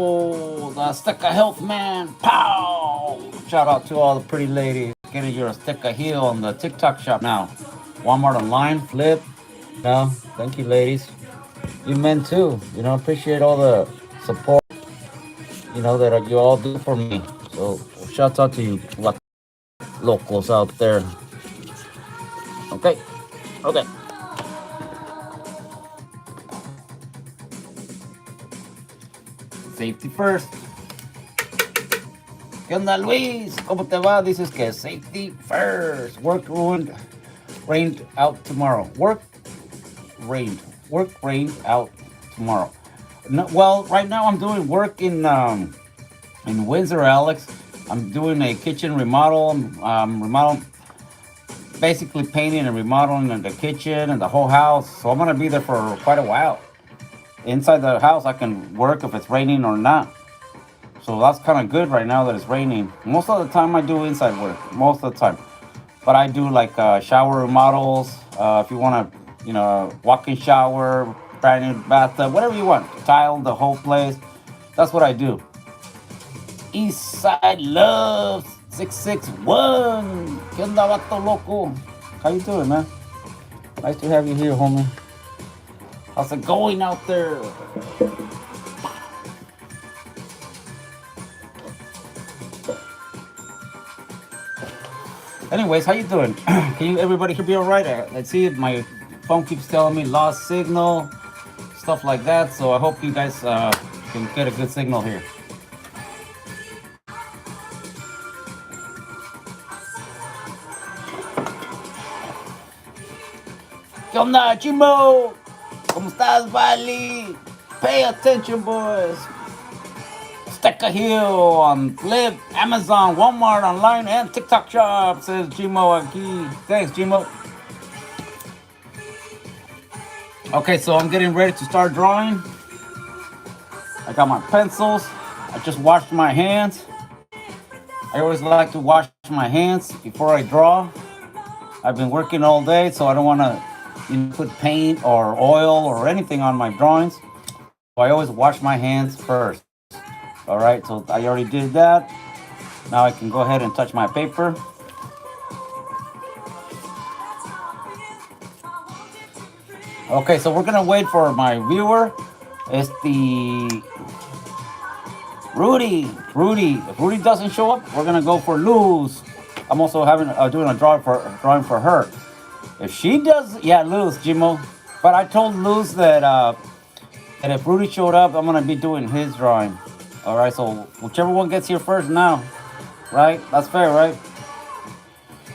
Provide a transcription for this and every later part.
Oh, the stick of health man. Pow! Shout out to all the pretty ladies getting your stick of heel on the TikTok shop now. Walmart online, flip. No, thank you, ladies. You men too. Appreciate all the support. That you all do for me. So, shout out to you, locals out there. Okay, okay. Safety first. ¿Qué onda, Luis? ¿Cómo te va? Dices que safety first. Rained out tomorrow. Rained. Work rained out tomorrow. No, well, right now I'm doing work in Windsor, Alex. I'm doing a kitchen remodel. Basically painting and remodeling the kitchen and the whole house. So I'm gonna be there for quite a while. Inside the house, I can work if it's raining or not. So that's kind of good right now that it's raining. Most of the time, I do inside work. Most of the time, but I do like shower remodels. If you want to, walk-in shower, brand new bathtub, whatever you want, tile the whole place. That's what I do. East Side Love 661. ¿Qué onda, vato loco? How you doing, man? Nice to have you here, homie. How's it going out there? Anyways, how you doing? Can you everybody hear me all right? Let's see. My phone keeps telling me lost signal, stuff like that. So I hope you guys can get a good signal here. ¿Qué onda, Chimo? ¿Cómo estás, Valley? Pay attention, boys. Stick a heel on Flip, Amazon, Walmart, online, and TikTok shop, says Gmo aquí. Thanks, Gmo. Okay, so I'm getting ready to start drawing. I got my pencils. I just washed my hands. I always like to wash my hands before I draw. I've been working all day, so I don't want to put paint or oil or anything on my drawings. So I always wash my hands first. All right, so I already did that. Now I can go ahead and touch my paper. Okay, so we're gonna wait for my viewer. It's the Rudy. If Rudy doesn't show up, we're gonna go for Luz. I'm also doing a drawing for her. If she does, yeah, Luz, Jimo. But I told Luz that if Rudy showed up, I'm gonna be doing his drawing. All right, so whichever one gets here first now, right? That's fair, right?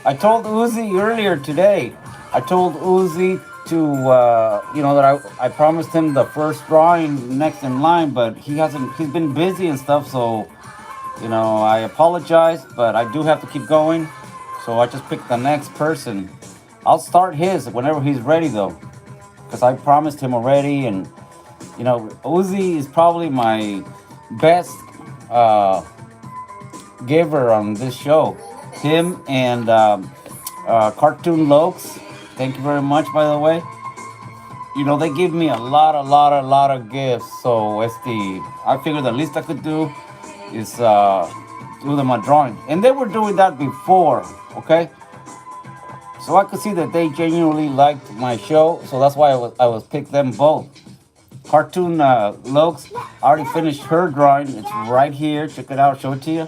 I told Uzi earlier today. I told Uzi to, that I promised him the first drawing next in line, but he's been busy and stuff, so, I apologize, but I do have to keep going. So I just picked the next person. I'll start his whenever he's ready, though, because I promised him already, and, Uzi is probably my best giver on this show. Him and Cartoon Lokes. Thank you very much, by the way. They give me a lot of gifts. So I figured the least I could do is do them a drawing. And they were doing that before, okay? So I could see that they genuinely liked my show. So that's why I was picked them both. Cartoon Lokes, I already finished her drawing. It's right here. Check it out. Show it to you.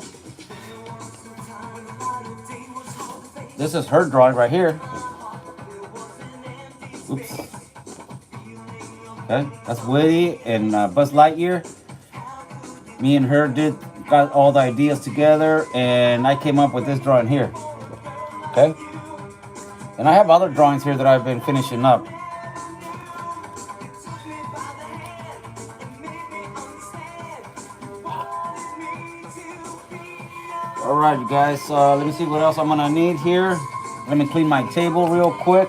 This is her drawing right here. Oops. Okay, that's Woody and Buzz Lightyear. Me and her got all the ideas together, and I came up with this drawing here. Okay, and I have other drawings here that I've been finishing up. All right, you guys. Let me see what else I'm gonna need here. Let me clean my table real quick.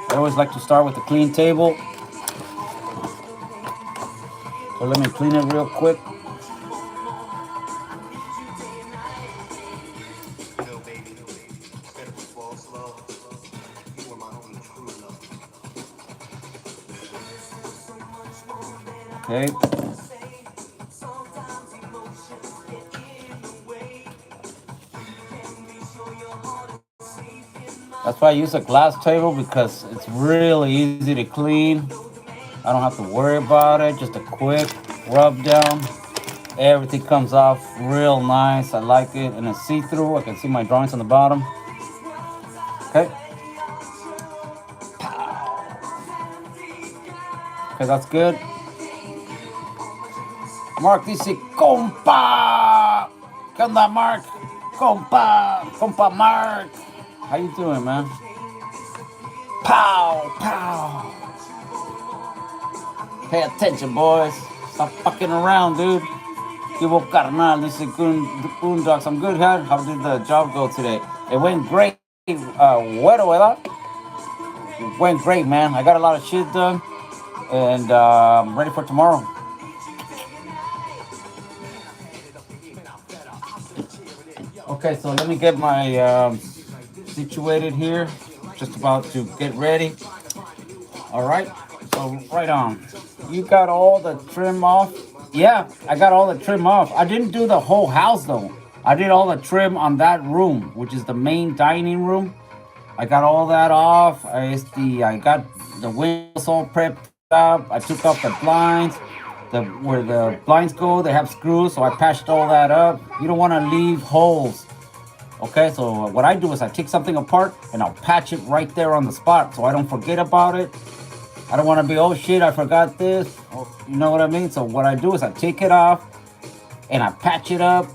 I always like to start with a clean table. So let me clean it real quick. Okay. That's why I use a glass table because it's really easy to clean. I don't have to worry about it. Just a quick rub down. Everything comes off real nice. I like it. And it's see-through. I can see my drawings on the bottom. Okay. Okay, that's good. Mark dice, compa. ¿Qué onda, Mark? Compa. Compa Mark. How you doing, man? Pow, pow. Pay attention, boys. Stop fucking around, dude. Kibo carnal. This is Boondocks. I'm good, huh? How did the job go today? It went great. Bueno, ¿verdad? It went great, man. I got a lot of shit done. And I'm ready for tomorrow. Okay, so let me get my situated here. Just about to get ready. All right. So right on. You got all the trim off? Yeah, I got all the trim off. I didn't do the whole house though. I did all the trim on that room, which is the main dining room. I got all that off. I got the windows all prepped up. I took off the blinds. Where the blinds go, they have screws, so I patched all that up. You don't want to leave holes. Okay, so what I do is I take something apart and I'll patch it right there on the spot so I don't forget about it. I don't want to be, oh shit, I forgot this. You know what I mean? So what I do is I take it off and I patch it up,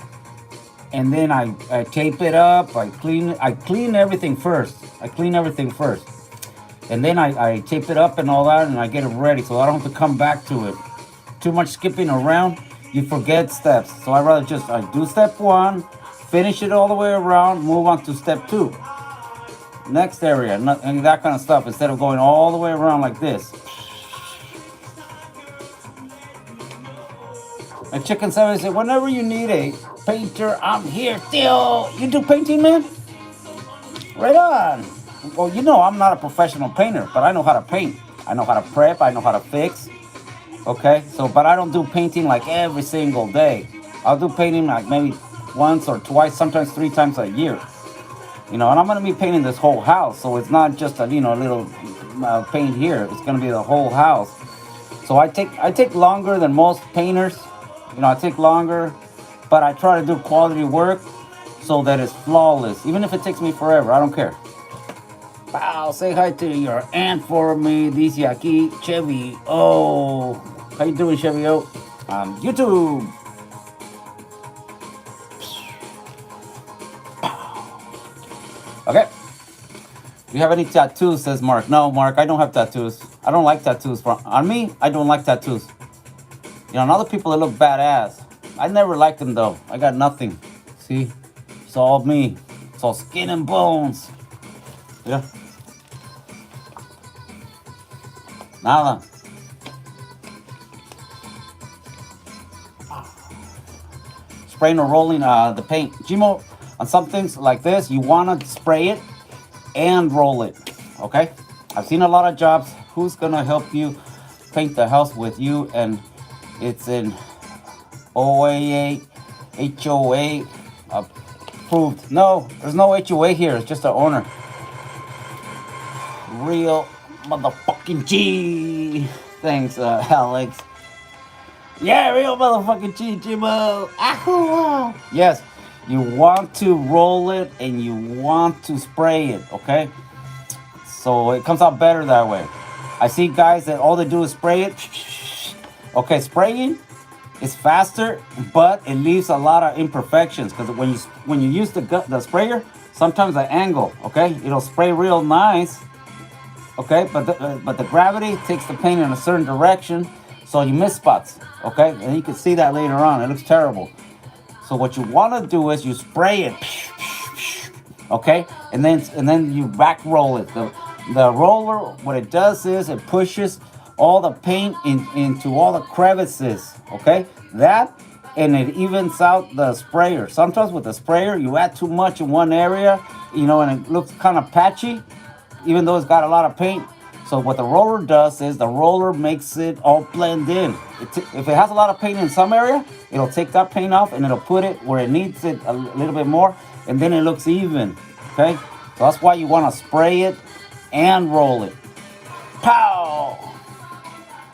and then I tape it up. I clean everything first. I clean everything first. And then I tape it up and all that, and I get it ready so I don't have to come back to it. Too much skipping around, you forget steps. So I rather just I do step one, finish it all the way around, move on to step two. Next area, and that kind of stuff, instead of going all the way around like this. And Chicken 7 said, whenever you need a painter, I'm here still. You do painting, man? Right on. Well, you know, I'm not a professional painter, but I know how to paint. I know how to prep. I know how to fix. Okay, so, but I don't do painting like every single day. I'll do painting like maybe once or twice, sometimes 3 times a year. You know, and I'm going to be painting this whole house. So it's not just a, a little paint here. It's going to be the whole house. So I take longer than most painters. You know, I take longer, but I try to do quality work so that it's flawless. Even if it takes me forever, I don't care. Wow, say hi to your aunt for me. Dice aquí, Chevy. Oh, how you doing, Chevy? Oh, YouTube. Okay. Do you have any tattoos, says Mark? No, Mark, I don't have tattoos. I don't like tattoos. On me, I don't like tattoos. You know, on other people, they look badass. I never liked them, though. I got nothing. See? It's all me. It's all skin and bones. Yeah. Nada. Spraying or rolling the paint. Gmo, on some things like this, you want to spray it and roll it. Okay? I've seen a lot of jobs. Who's going to help you paint the house with you? And it's in OAA, HOA approved. No, there's no HOA here. It's just the owner. Real motherfucking G. Thanks, Alex. Yeah, real motherfucking G, Jimbo. Yes, you want to roll it and you want to spray it, okay? So it comes out better that way. I see guys that all they do is spray it. Okay, spraying is faster, but it leaves a lot of imperfections because when you use the sprayer, sometimes the angle, okay, it'll spray real nice, okay, but the gravity takes the paint in a certain direction, so you miss spots, okay, and you can see that later on. It looks terrible. So what you want to do is you spray it, okay, and then you back roll it. The roller, what it does is it pushes all the paint into all the crevices, okay? That, and it evens out the sprayer. Sometimes with the sprayer, you add too much in one area, and it looks kind of patchy, even though it's got a lot of paint. So what the roller does is the roller makes it all blend in. If it has a lot of paint in some area, it'll take that paint off and it'll put it where it needs it a little bit more, and then it looks even, okay? So that's why you want to spray it and roll it. Pow!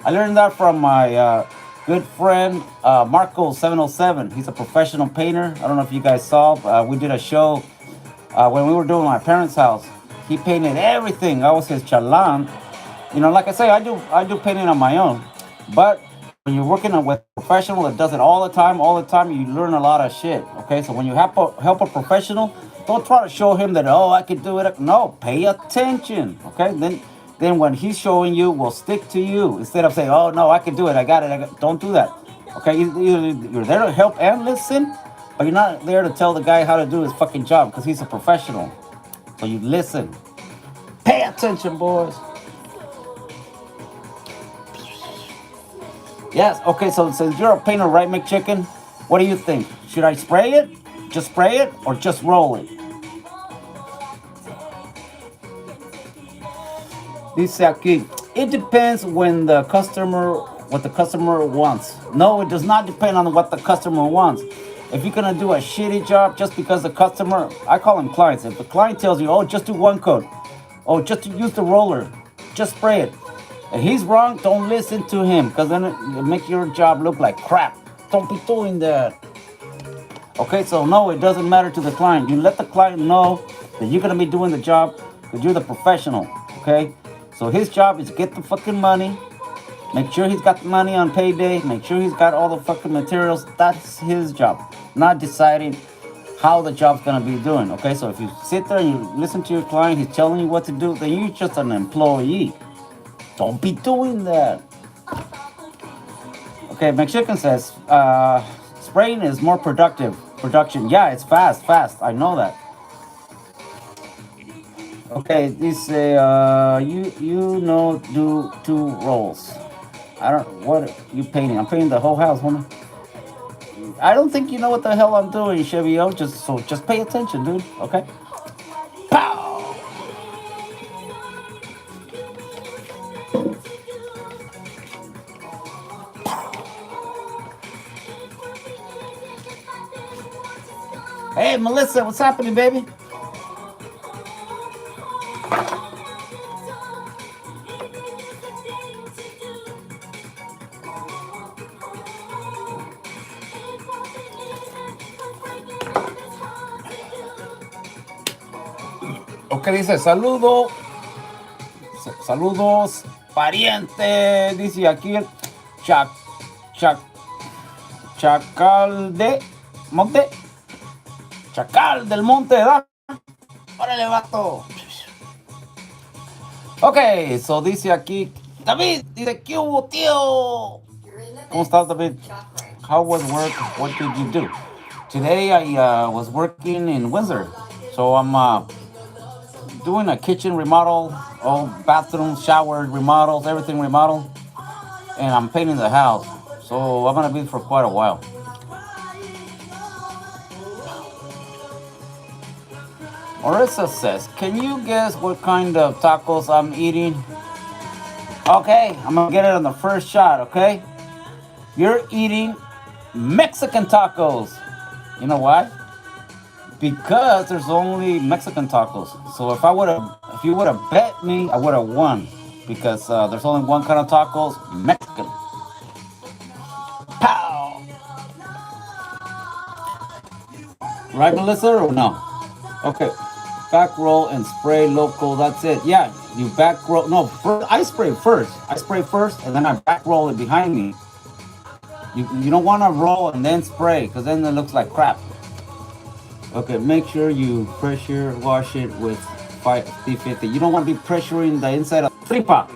I learned that from my good friend Marco 707. He's a professional painter. I don't know if you guys saw. We did a show when we were doing my parents' house. He painted everything. I was his chalan. Like I say, I do painting on my own. But when you're working with a professional that does it all the time, you learn a lot of shit. Okay, so when you help a professional, don't try to show him that I can do it. No, pay attention. Okay, then when he's showing you, will stick to you instead of saying, oh no, I can do it. I got it. Don't do that. Okay, you're there to help and listen, but you're not there to tell the guy how to do his fucking job because he's a professional. So you listen. Pay attention, boys. Yes. Okay. So since you're a painter, right, McChicken? What do you think? Should I spray it? Just spray it, or just roll it? Dice aquí. It depends what the customer wants. No, it does not depend on what the customer wants. If you're gonna do a shitty job just because the customer, I call them clients. If the client tells you, oh, just do one coat, oh, just to use the roller, just spray it. If he's wrong, don't listen to him because then it makes your job look like crap. Don't be doing that. Okay, so no, it doesn't matter to the client. You let the client know that you're gonna be doing the job because you're the professional. Okay, so his job is get the fucking money. Make sure he's got the money on payday. Make sure he's got all the fucking materials. That's his job, not deciding how the job's gonna be doing. Okay, so if you sit there and you listen to your client, he's telling you what to do, then you're just an employee. Don't be doing that. Okay, McChicken says, spraying is more production. Yeah, it's fast. I know that. Okay, this say, do two rolls. I don't, what you painting? I'm painting the whole house, homie. I don't think you know what the hell I'm doing, Chevy. Just pay attention, dude. Okay. Pow! Hey, Melissa, what's happening, baby? Ok, dice, saludos, pariente, dice aquí el chac, chac, chacal de monte, chacal del monte, ¿verdad? Órale, vato. Ok, so dice aquí, David, dice, ¿qué hubo, tío? ¿Cómo estás, David? How was work? What did you do? Today I was working in Windsor, so I'm doing a kitchen remodel, all bathrooms, showers, remodels, everything remodeled, and I'm painting the house. So I'm gonna be for quite a while. Marissa says, "Can you guess what kind of tacos I'm eating?" Okay, I'm gonna get it on the first shot. Okay, you're eating Mexican tacos. You know why? Because there's only Mexican tacos. So if you would have bet me, I would have won. Because there's only one kind of tacos, Mexican. Pow! Right, Melissa, or no? Okay. Back roll and spray local. That's it. Yeah, you back roll. No, I spray first. And then I back roll it behind me. You don't want to roll and then spray, because then it looks like crap. Okay, make sure you pressure wash it with 50-50. You don't want to be pressuring the inside of the tripa.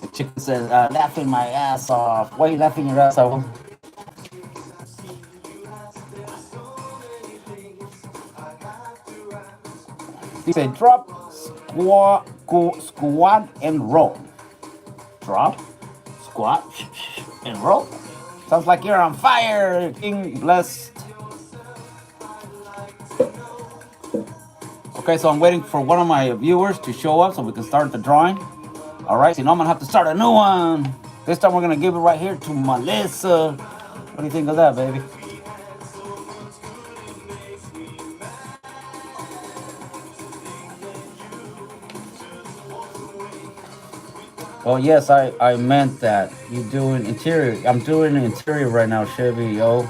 The chicken says, laughing my ass off. Why are you laughing your ass off? He said, drop, squat, and roll. Drop, squat, and roll. Sounds like you're on fire, King Blessed. Okay, so I'm waiting for one of my viewers to show up so we can start the drawing. All right, so now I'm gonna have to start a new one. This time we're gonna give it right here to Melissa. What do you think of that, baby? Well, yes, I meant that. You doing interior. I'm doing interior right now, Chevy, yo.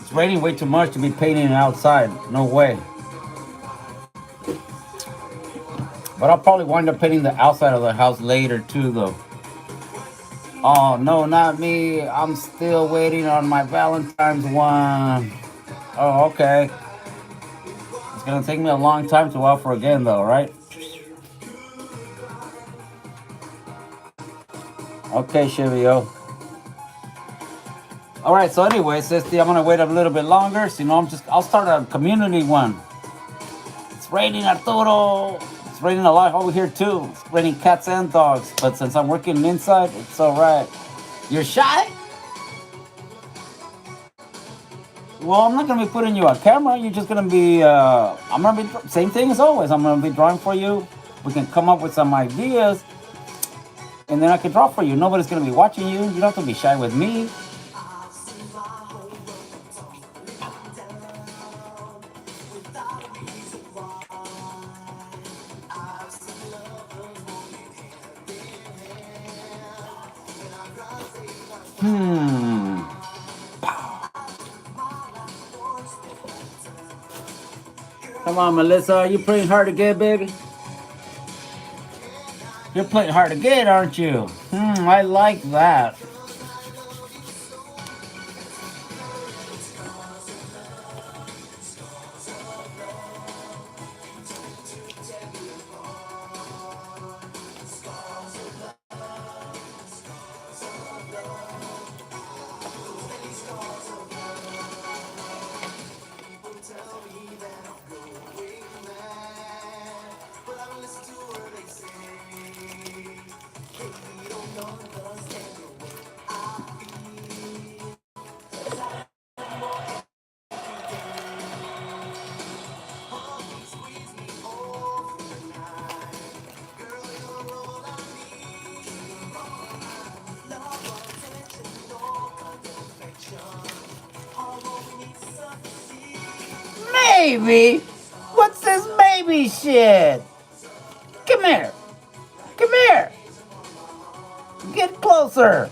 It's raining way too much to be painting outside. No way. But I'll probably wind up painting the outside of the house later too, though. Oh no, not me. I'm still waiting on my Valentine's one. Oh, okay. It's gonna take me a long time to offer again, though, right? Okay, Chevio. All right. So, anyway, Sisti, I'm gonna wait a little bit longer. So, I'll start a community one. It's raining, Arturo. It's raining a lot over here too. It's raining cats and dogs. But since I'm working inside, it's all right. You're shy? Well, I'm not gonna be putting you on camera. You're just gonna be. I'm gonna be same thing as always. I'm gonna be drawing for you. We can come up with some ideas, and then I can draw for you. Nobody's gonna be watching you. You don't have to be shy with me. Hmm. Come on, Melissa. Are you playing hard to get, baby? You're playing hard to get, aren't you? I like that. Maybe. What's this maybe shit? Come here. Come here. Get closer.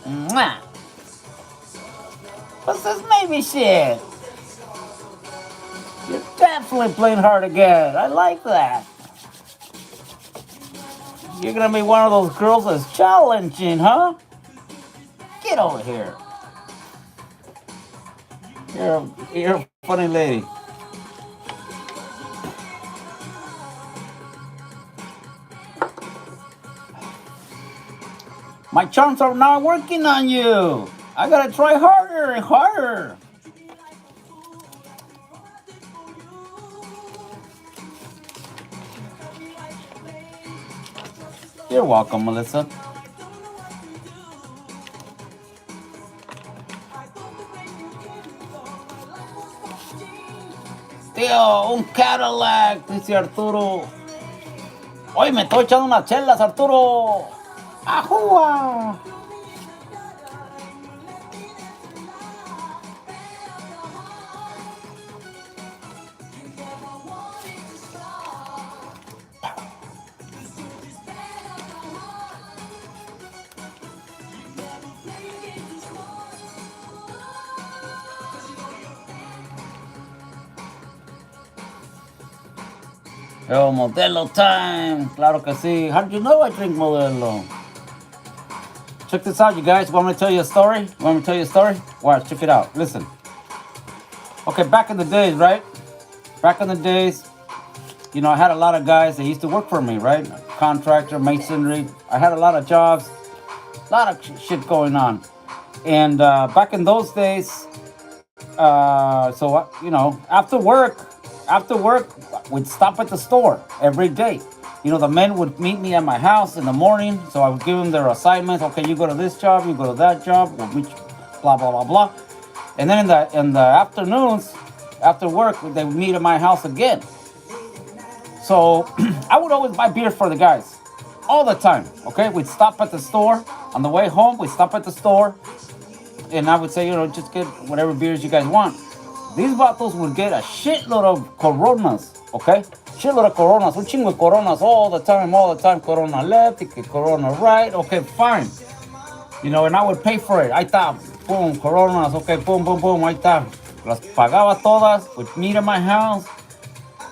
Mwah. What's this maybe shit? You're definitely playing hard again. I like that. You're gonna be one of those girls that's challenging, huh? Get over here. You're a funny lady. My charms are not working on you. I gotta try harder and harder. You're welcome, Melissa. Tío, un Cadillac, dice Arturo. Hoy me estoy echando unas chelas, Arturo. ¡Ajúa! Yo, Modelo time. Claro que sí. How did you know I drink Modelo? Check this out, you guys. Want me to tell you a story? Want me to tell you a story? Watch, check it out. Listen. Okay, back in the days, right? Back in the days, I had a lot of guys that used to work for me, right? Contractor, masonry. I had a lot of jobs, a lot of shit going on. And back in those days, after work, we'd stop at the store every day. The men would meet me at my house in the morning, so I would give them their assignments. Okay, you go to this job, you go to that job, we'll meet, blah blah blah blah. And then in the afternoons, after work, they would meet at my house again. So I would always buy beer for the guys, all the time. Okay, we'd stop at the store on the way home. We'd stop at the store, and I would say, just get whatever beers you guys want. These bottles would get a shitload of Coronas. Okay, shitload of Coronas, un chingo de Coronas all the time. Corona left, Corona right. Okay, fine. And I would pay for it. Ahí está, boom, Coronas. Okay, boom, boom, boom. Ahí está. Las pagaba todas. Would meet at my house.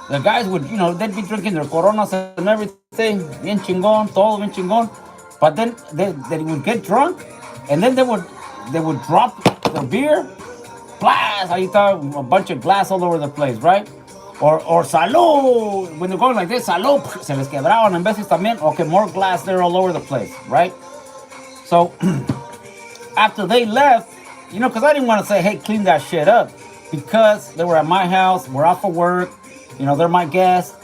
The guys would, they'd be drinking their Coronas and everything. Bien chingón, todo bien chingón. But then they would get drunk, and then they would drop the beer. Blast! Ahí está, a bunch of glass all over the place, right? Or salud. When they're going like this, salud. Se les quebraban en veces también. Okay, more glass there all over the place, right? So after they left, because I didn't want to say, hey, clean that shit up, because they were at my house, we're out for work, they're my guests.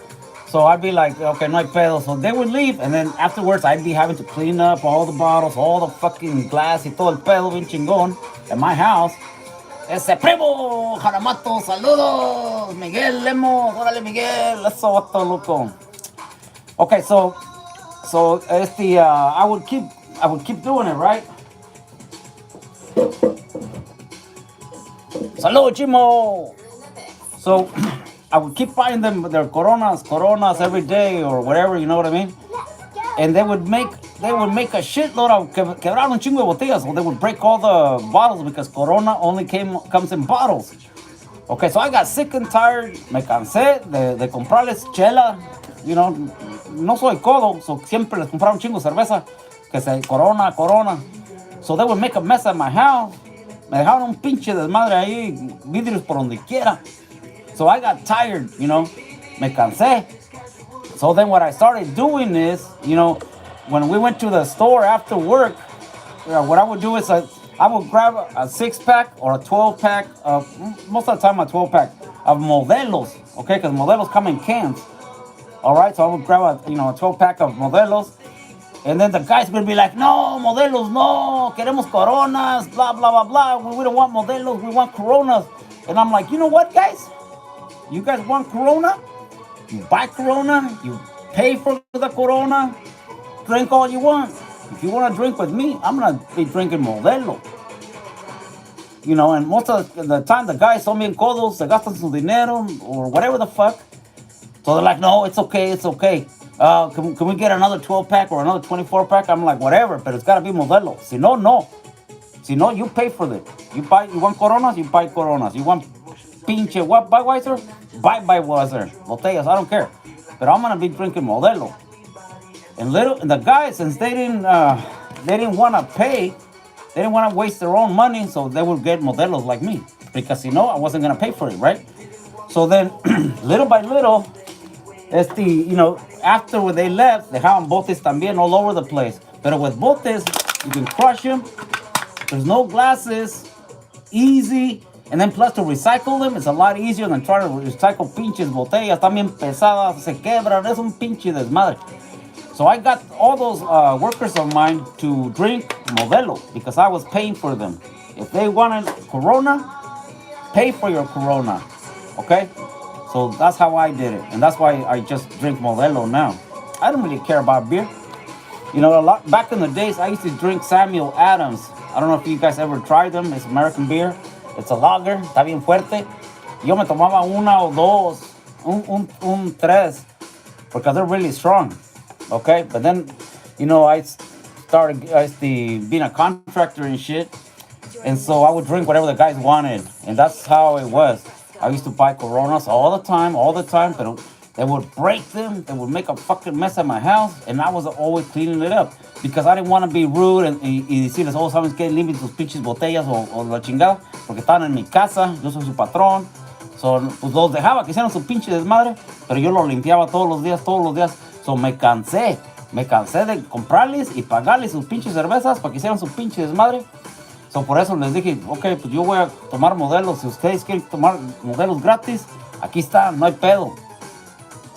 So I'd be like, okay, no hay pedo. So they would leave, and then afterwards I'd be having to clean up all the bottles, all the fucking glass y todo el pedo bien chingón at my house. Ese primo, Jaramato, saludos, Miguel Lemos, órale Miguel, eso vato loco. Okay, so I would keep doing it, right? Salud, Chimo. So I would keep buying them their Coronas every day or whatever, you know what I mean? And they would make a shitload of quebraron un chingo de botellas. So they would break all the bottles because Corona only comes in bottles. Okay, so I got sick and tired. Me cansé de comprarles chela. No soy codo, so siempre les compraba un chingo de cerveza. Que se Corona. So they would make a mess at my house. Me dejaron un pinche desmadre ahí, vidrios por donde quiera. So I got tired, me cansé. So then what I started doing is, when we went to the store after work, what I would do is I would grab a 6-pack or a 12-pack, most of the time a 12-pack of Modelos, okay, because Modelos come in cans. All right, so I would grab a 12-pack of Modelos, and then the guys would be like, no, Modelos, no, queremos Coronas, blah, blah, blah, blah. We don't want Modelos, we want Coronas. And I'm like, you know what, guys? You guys want Corona? You buy Corona, you pay for the Corona, drink all you want. If you want to drink with me, I'm going to be drinking Modelo. And most of the time, the guys son bien codos, se gastan su dinero, or whatever the fuck. So they're like, no, it's okay. Can we get another 12-pack or another 24-pack? I'm like, whatever, but it's got to be Modelo. Si no, no. Si no, you pay for it. You want Coronas, you buy Coronas. You want pinche what, Budweiser? Buy Budweiser. Botellas, I don't care. But I'm gonna be drinking Modelo. And the guys, since they didn't want to pay, they didn't want to waste their own money, so they would get Modelos like me. Because I wasn't gonna pay for it, right? So then, little by little, after when they left, they have botes también all over the place. But with botes, you can crush them. There's no glasses, easy. And then plus to recycle them, it's a lot easier than trying to recycle pinches botellas. También pesadas, se quebran, es un pinche desmadre. So I got all those workers of mine to drink Modelo because I was paying for them. If they wanted Corona, pay for your Corona, okay? So that's how I did it. And that's why I just drink Modelo now. I don't really care about beer. A lot back in the days, I used to drink Samuel Adams. I don't know if you guys ever tried them. It's American beer. It's a lager, está bien fuerte. Yo me tomaba una o dos, un tres, because they're really strong, okay? But then, I started being a contractor and shit, and so I would drink whatever the guys wanted, and that's how it was. I used to buy Coronas all the time, but they would break them, they would make a fucking mess at my house, and I was always cleaning it up, because I didn't want to be rude y decirles, oh, ¿sabes qué? Limpien tus pinches botellas o la chingada, porque estaban en mi casa, yo soy su patrón, so, pues los dejaba que hicieran su pinche desmadre, pero yo los limpiaba todos los días, so me cansé de comprarles y pagarles sus pinches cervezas para que hicieran su pinche desmadre. So por eso les dije, ok, pues yo voy a tomar modelos, si ustedes quieren tomar modelos gratis, aquí están, no hay pedo.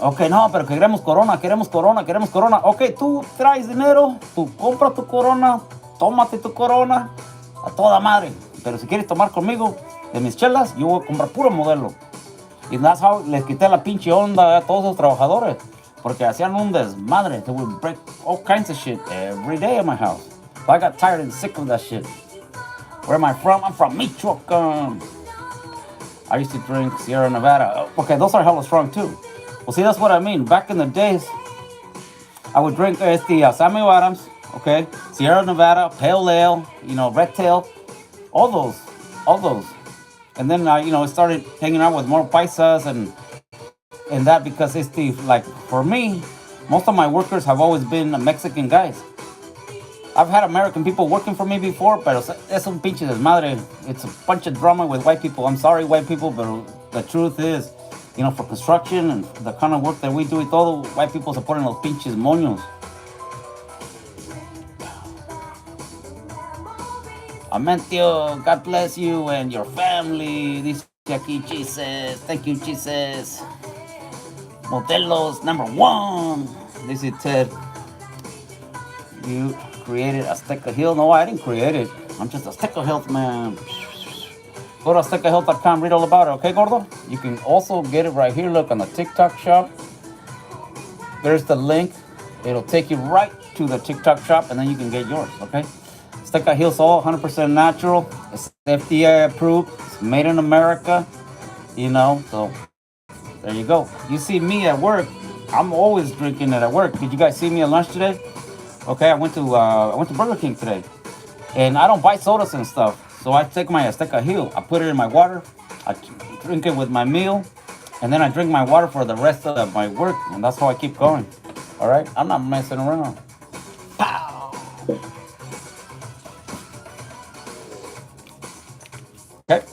Ok, no, pero queremos Corona. Ok, tú traes dinero, tú compra tu Corona, tómate tu Corona, a toda madre. Pero si quieres tomar conmigo de mis chelas, yo voy a comprar puro Modelo. Y that's how les quité la pinche onda a todos esos trabajadores. Porque hacían un desmadre. They would break all kinds of shit every day at my house. So I got tired and sick of that shit. Where am I from? I'm from Michoacan. I used to drink Sierra Nevada. Okay, those are hella strong too. Well, see, that's what I mean. Back in the days, I would drink Samuel Adams, okay, Sierra Nevada, Pale Ale, Red Tail, all those, all those. And then I started hanging out with more paisas and that because it's like for me, most of my workers have always been Mexican guys. I've had American people working for me before, but es un pinche desmadre. It's a bunch of drama with white people. I'm sorry, white people, but the truth is, for construction and the kind of work that we do, y todo, white people supporting los pinches moños. Amen, tío. God bless you and your family. Dice aquí, Jesus. Thank you, Jesus. Modelos #1. This is Ted. You created Azteca Hill. No, I didn't create it. I'm just Azteca Health man. Go to aztecahealth.com, read all about it, okay, Gordo? You can also get it right here. Look on the TikTok shop. There's the link. It'll take you right to the TikTok shop, and then you can get yours, okay? Azteca Hill's all 100% natural. It's FDA approved. It's made in America, so there you go. You see me at work. I'm always drinking it at work. Did you guys see me at lunch today? Okay, I went to Burger King today, and I don't buy sodas and stuff. So I take my Azteca Hill, I put it in my water, I drink it with my meal, and then I drink my water for the rest of my work, and that's how I keep going. All right, I'm not messing around. Pow! Okay.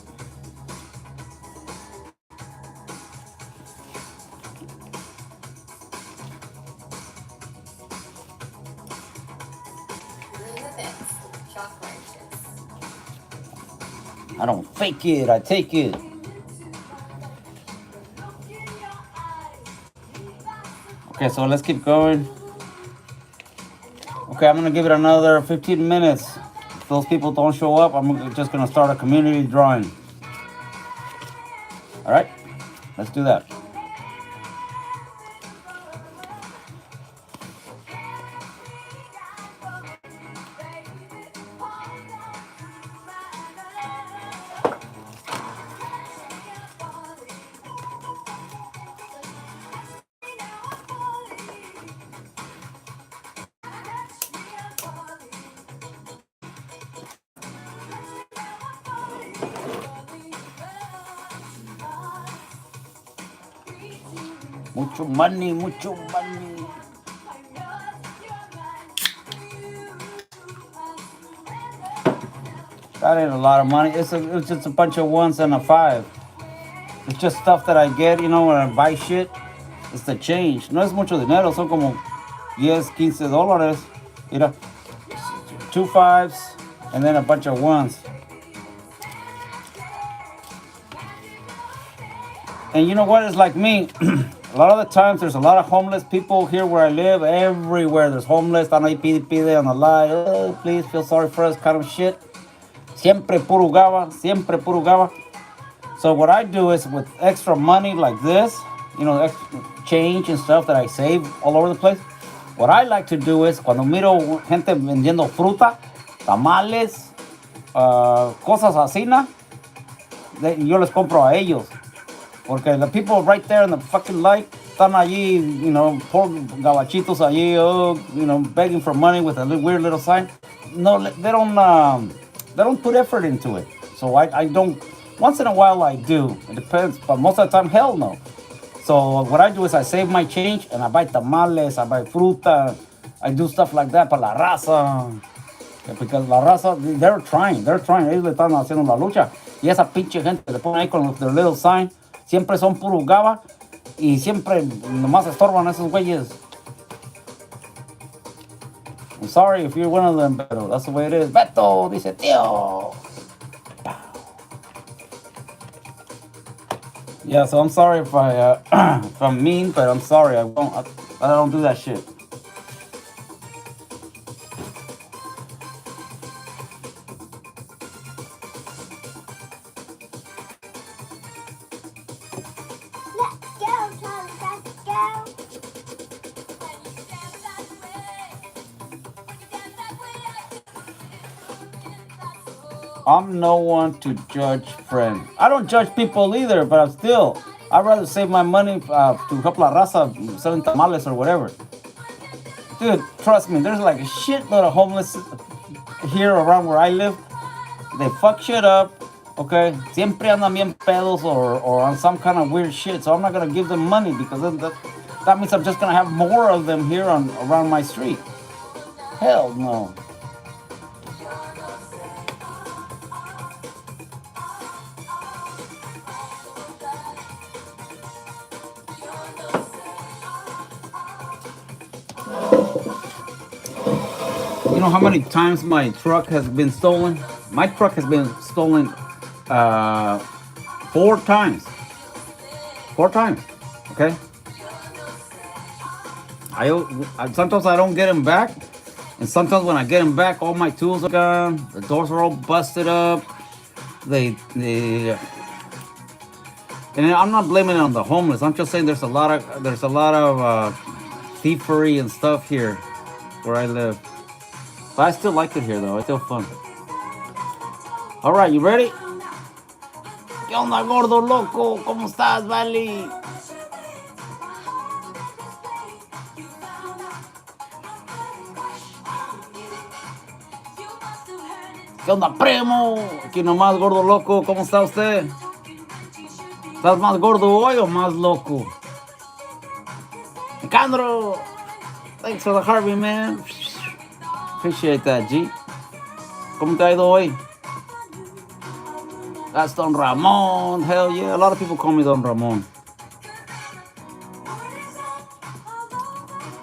I don't fake it, I take it. Okay, so let's keep going. Okay, I'm gonna give it another 15 minutes. If those people don't show up, I'm just gonna start a community drawing. All right, let's do that. Mucho money, mucho money. That ain't a lot of money. It's just a bunch of ones and a 5. It's just stuff that I get, when I buy shit. It's the change. No es mucho dinero, son como 10, $15. Mira, 2 5s and then a bunch of ones. And you know what? It's like me. A lot of the times, there's a lot of homeless people here where I live. Everywhere there's homeless. Están ahí pide on the line. Oh, please feel sorry for us, kind of shit. Siempre puro gaba. So what I do is with extra money like this, extra change and stuff that I save all over the place. What I like to do is cuando miro gente vendiendo fruta, tamales, cosas así, yo les compro a ellos. Porque the people right there in the fucking light están allí, poor gabachitos allí, begging for money with a weird little sign. No, they don't put effort into it. So I don't, once in a while I do. It depends, but most of the time, hell no. So what I do is I save my change and I buy tamales, I buy fruta, I do stuff like that para la raza. Because la raza, they're trying. Ellos le están haciendo la lucha. Y esa pinche gente le ponen ahí con their little sign. Siempre son puro gaba y siempre nomás estorban esos güeyes. I'm sorry if you're one of them, pero that's the way it is. Beto, dice tío. Yeah, so I'm sorry if if I'm mean, but I'm sorry. I don't do that shit. I'm no one to judge, friend. I don't judge people either, but I'd rather save my money to help La Raza selling tamales or whatever. Dude, trust me, there's like a shitload of homeless here around where I live. They fuck shit up, okay? Siempre andan bien pedos or on some kind of weird shit. So I'm not gonna give them money because that means I'm just gonna have more of them here on around my street. Hell no. You know how many times my truck has been stolen? My truck has been stolen 4 times. 4 times. Okay. Sometimes I don't get them back, and sometimes when I get them back, all my tools are gone. The doors are all busted up. They and I'm not blaming it on the homeless. I'm just saying there's a lot of thievery and stuff here where I live. But I still like it here though. It's still fun. All right, you ready? ¿Qué onda, gordo loco? ¿Cómo estás, Valley? ¿Qué onda, primo? Aquí nomás, gordo loco. ¿Cómo está usted? ¿Estás más gordo hoy o más loco? Candro! Thanks for the Harvey, man. Appreciate that, G. ¿Cómo te ha ido hoy? That's Don Ramon. Hell yeah. A lot of people call me Don Ramon.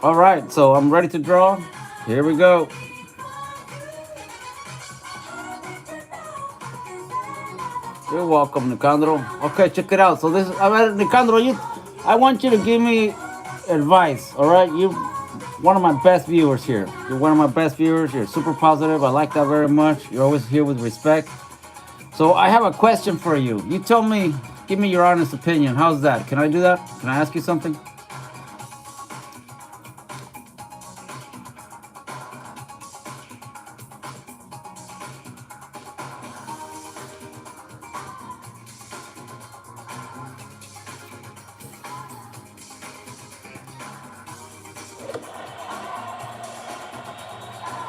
All right, so I'm ready to draw. Here we go. You're welcome, Nicandro. Okay, check it out. So this is, Nicandro, I want you to give me advice, all right? You're one of my best viewers here. You're one of my best viewers. You're super positive. I like that very much. You're always here with respect. So I have a question for you. You tell me, give me your honest opinion. How's that? Can I do that? Can I ask you something?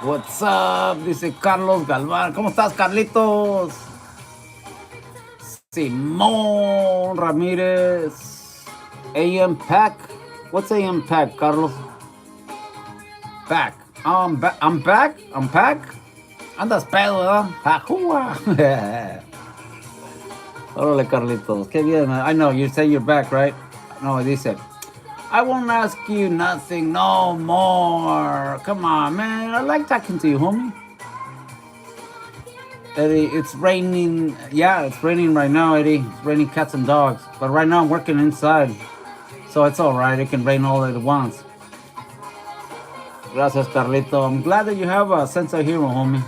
What's up? Dice Carlos Galván. ¿Cómo estás, Carlitos? Simón Ramírez. AM Pack. What's AM Pack, Carlos? Back. I'm back. I'm back. Andas pedo, ¿verdad? Pajúa. Órale, Carlitos. Qué bien. I know. You say you're back, right? No, dice. I won't ask you nothing no more. Come on, man. I like talking to you, homie. Eddie, it's raining. Yeah, it's raining right now, Eddie. It's raining cats and dogs. But right now I'm working inside. So it's all right. It can rain all at once. Gracias, Carlito. I'm glad that you have a sense of humor, homie.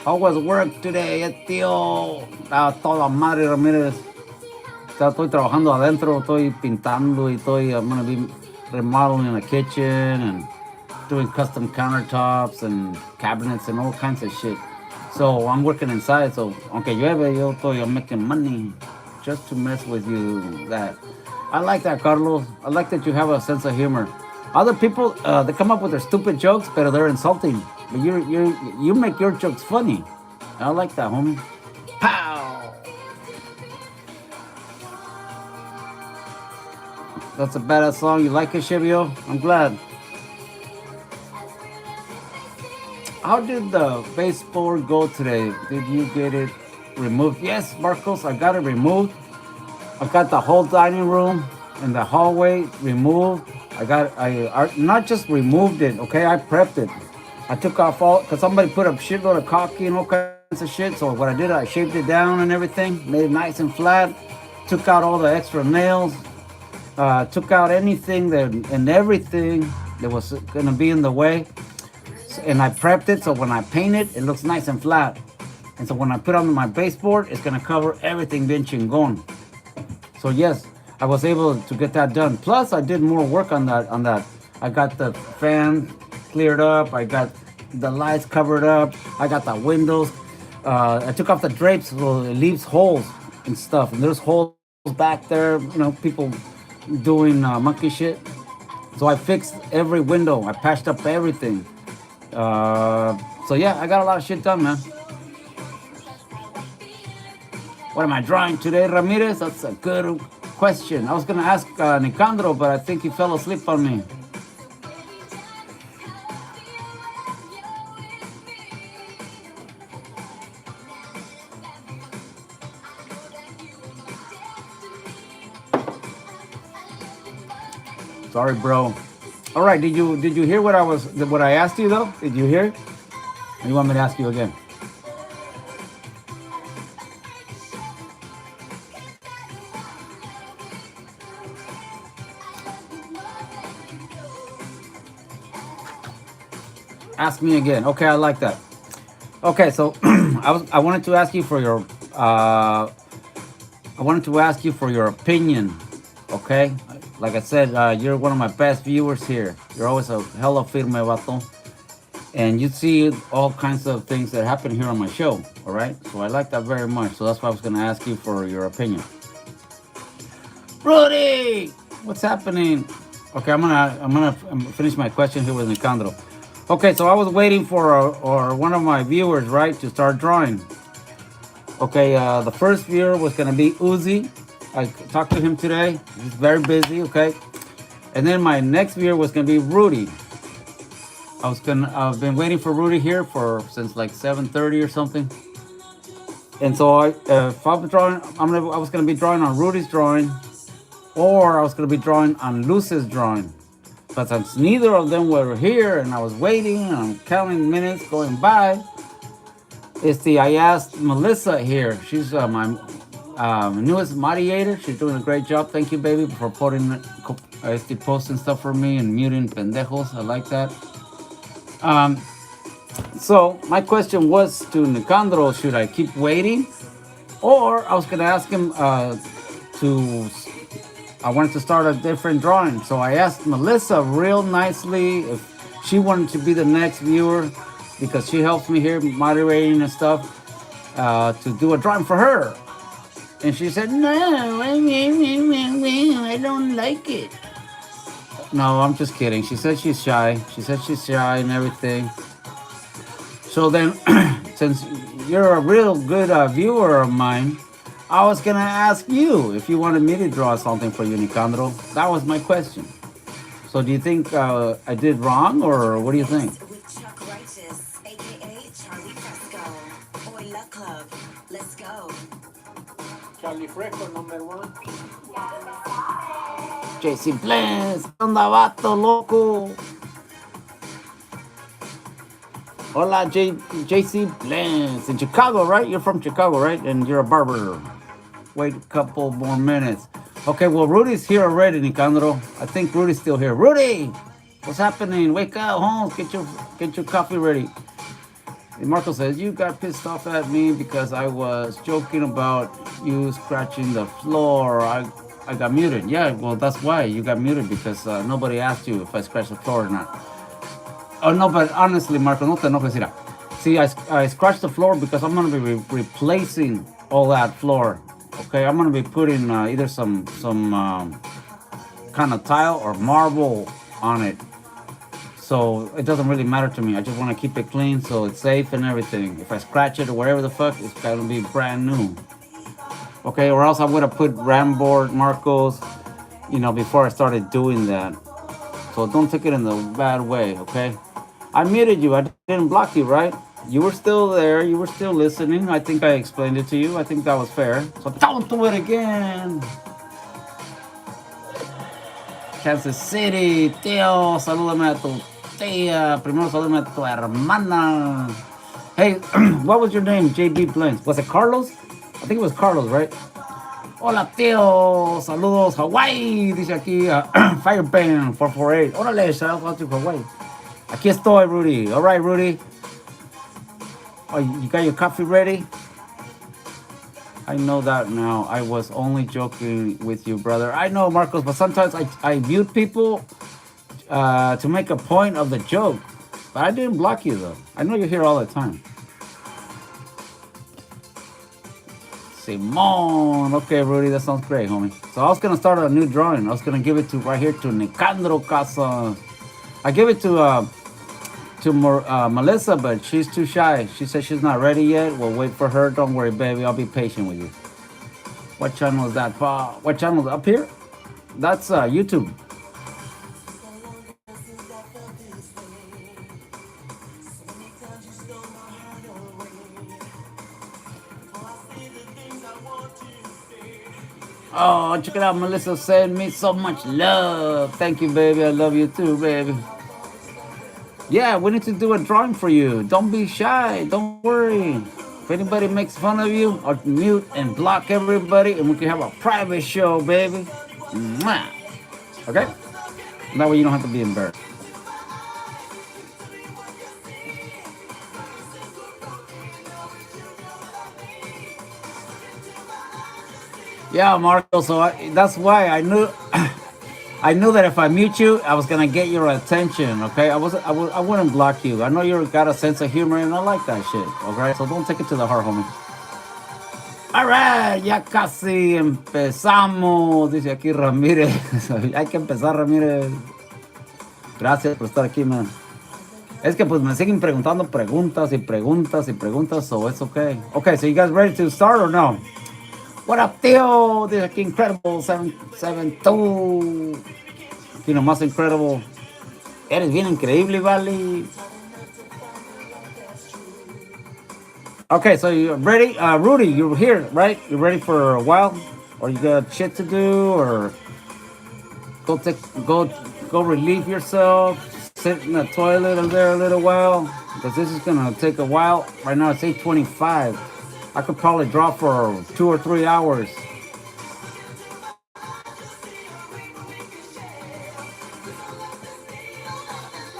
How was work today, tío? Toda madre, Ramírez. Estoy trabajando adentro, estoy pintando y I'm going to be remodeling a kitchen and doing custom countertops and cabinets and all kinds of shit. So I'm working inside, so aunque llueve, I'm making money just to mess with you. That I like that, Carlos. I like that you have a sense of humor. Other people, they come up with their stupid jokes, but they're insulting. But you make your jokes funny. I like that, homie. Pow! That's a badass song. You like it, Chevio? I'm glad. How did the baseboard go today? Did you get it removed? Yes, Marcos, I got it removed. I got the whole dining room and the hallway removed. I not just removed it, okay? I prepped it. I took off all, because somebody put a shitload of caulking and all kinds of shit. So what I did, I shaved it down and everything, made it nice and flat, took out all the extra nails, took out anything and everything that was going to be in the way. And I prepped it so when I paint it, it looks nice and flat. And so when I put on my baseboard, it's going to cover everything bien chingón. So yes, I was able to get that done. Plus, I did more work on that. I got the fan cleared up. I got the lights covered up. I got the windows. I took off the drapes so it leaves holes and stuff. And there's holes back there, people doing monkey shit. So I fixed every window. I patched up everything. So yeah, I got a lot of shit done, man. What am I drawing today, Ramirez? That's a good question. I was gonna ask Nicandro, but I think he fell asleep on me. Sorry, bro. All right, did you hear what I asked you though? Did you hear? Or you want me to ask you again? Ask me again. Okay, I like that. Okay, so I wanted to ask you for your I wanted to ask you for your opinion. Okay, like I said, you're one of my best viewers here. You're always a hella firme vato, and you see all kinds of things that happen here on my show. All right, so I like that very much. So that's why I was gonna ask you for your opinion. Rudy, what's happening? Okay, I'm gonna finish my question here with Nicandro. Okay, so I was waiting for or one of my viewers, right, to start drawing. Okay, the first viewer was gonna be Uzi. I talked to him today. He's very busy. Okay, and then my next viewer was gonna be Rudy. I've been waiting for Rudy here for since like 7:30 or something. And so if I'm drawing, I was gonna be drawing on Rudy's drawing, or I was gonna be drawing on Luz's drawing. But since neither of them were here, and I was waiting, and I'm counting minutes going by, I asked Melissa here. She's my newest moderator. She's doing a great job. Thank you, baby, for posting stuff for me and muting pendejos. I like that. So my question was to Nicandro: should I keep waiting, or I was gonna ask him to? I wanted to start a different drawing, so I asked Melissa real nicely if she wanted to be the next viewer because she helps me here moderating and stuff to do a drawing for her. And she said, "No, I don't like it." No, I'm just kidding. She said she's shy. She said she's shy and everything. So then, since you're a real good viewer of mine, I was gonna ask you if you wanted me to draw something for you, Nicandro. That was my question. So do you think I did wrong, or what do you think? Charlie Fresco, number 1. JC Blends, onda vato, loco. Hola, JC Blends. In Chicago, right? You're from Chicago, right? And you're a barber. Wait a couple more minutes. Okay, well, Rudy's here already, Nicandro. I think Rudy's still here. Rudy, what's happening? Wake up, Holmes. Get your coffee ready. And Marco says, you got pissed off at me because I was joking about you scratching the floor. I got muted. Yeah, well, that's why you got muted, because nobody asked you if I scratched the floor or not. Oh, no, but honestly, Marco, no te enojes, mira. See, I scratched the floor because I'm going to be replacing all that floor. Okay, I'm going to be putting either some kind of tile or marble on it. So it doesn't really matter to me. I just want to keep it clean so it's safe and everything. If I scratch it or whatever the fuck, it's got to be brand new. Okay, or else I would have put Ramboard Marcos, before I started doing that. So don't take it in the bad way, okay? I muted you. I didn't block you, right? You were still there. You were still listening. I think I explained it to you. I think that was fair. So don't do it again. Kansas City, tío, salúdame a tu tía. Primero salúdame a tu hermana. Hey, what was your name? JB Blends. Was it Carlos? I think it was Carlos, right? Hola, tío. Saludos, Hawaii. Dice aquí Fireband 448. Órale, shout out to Hawaii. Aquí estoy, Rudy. All right, Rudy. Oh, you got your coffee ready? I know that now. I was only joking with you, brother. I know, Marcos, but sometimes I mute people to make a point of the joke. But I didn't block you, though. I know you're here all the time. Simon. Okay, Rudy, that sounds great, homie. So I was gonna start a new drawing. I was gonna give it to right here to Nicandro Casa. I give it to Melissa, but she's too shy. She said she's not ready yet. We'll wait for her. Don't worry, baby. I'll be patient with you. What channel is that? What channel is up here? That's YouTube. Oh, check it out. Melissa sent me so much love. Thank you, baby. I love you too, baby. Yeah, we need to do a drawing for you. Don't be shy. Don't worry. If anybody makes fun of you, I'll mute and block everybody, and we can have a private show, baby. Mwah. Okay? That way you don't have to be embarrassed. Yeah, Marco. So that's why I knew, I knew that if I mute you, I was gonna get your attention. Okay, I wouldn't block you. I know you got a sense of humor, and I like that shit. Okay, so don't take it to the heart, homie. All right, ya casi empezamos. Dice aquí Ramírez. Hay que empezar, Ramírez. Gracias por estar aquí, man. Es que pues me siguen preguntando preguntas y preguntas y preguntas, so it's okay. Okay, so you guys ready to start or no? What up, tío? Dice aquí Incredible 772. Aquí nomás Incredible. Eres bien increíble, vale. Okay, so you're ready? Rudy, you're here, right? You ready for a while? Or you got shit to do? Or go relieve yourself? Sit in the toilet there a little while? Because this is gonna take a while. Right now it's 8:25. I could probably draw for 2 or 3 hours.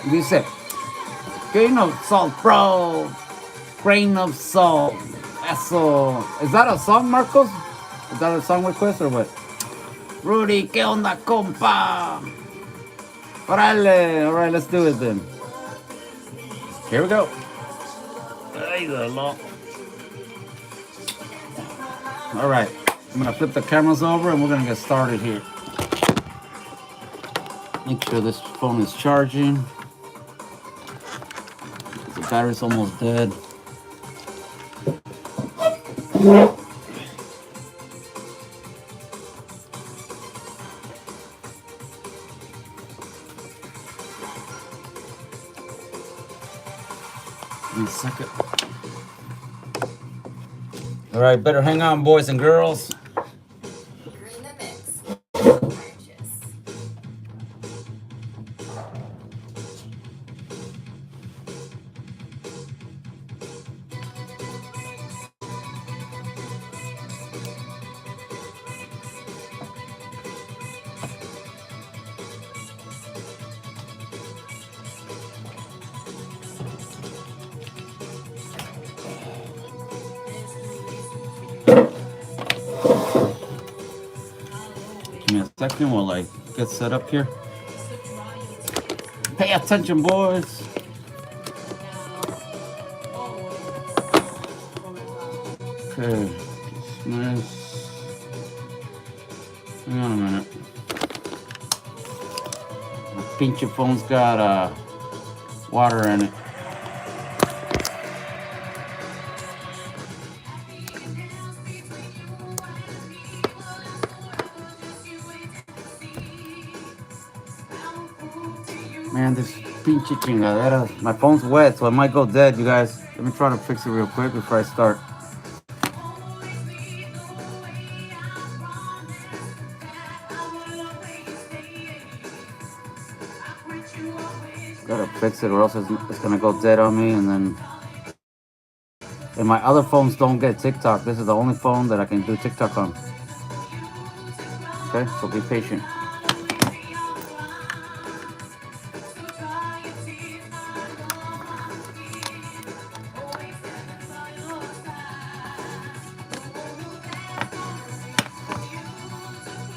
Dice, grain of salt, bro. Grain of salt. Eso. Is that a song, Marcos? Is that a song request or what? Rudy, ¿qué onda, compa? Órale. All right, let's do it then. Here we go. Ay, de lo. All right, I'm gonna flip the cameras over and we're gonna get started here. Make sure this phone is charging. The battery's almost dead. One second. All right, better hang on, boys and girls. Give me a second while I get set up here. Pay attention, boys. Okay, nice. Hang on a minute. My pinche phone's got water in it. Man, this pinche chingadera. My phone's wet, so it might go dead, you guys. Let me try to fix it real quick before I start. Gotta fix it or else it's gonna go dead on me, and then... And my other phones don't get TikTok. This is the only phone that I can do TikTok on. Okay, so be patient.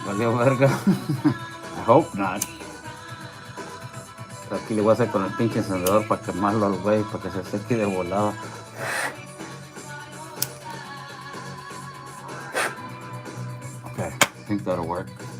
Valió verga. I hope not. Pero aquí le voy a hacer con el pinche encendedor para quemarlo al güey, para que se seque de volada. think that'll work.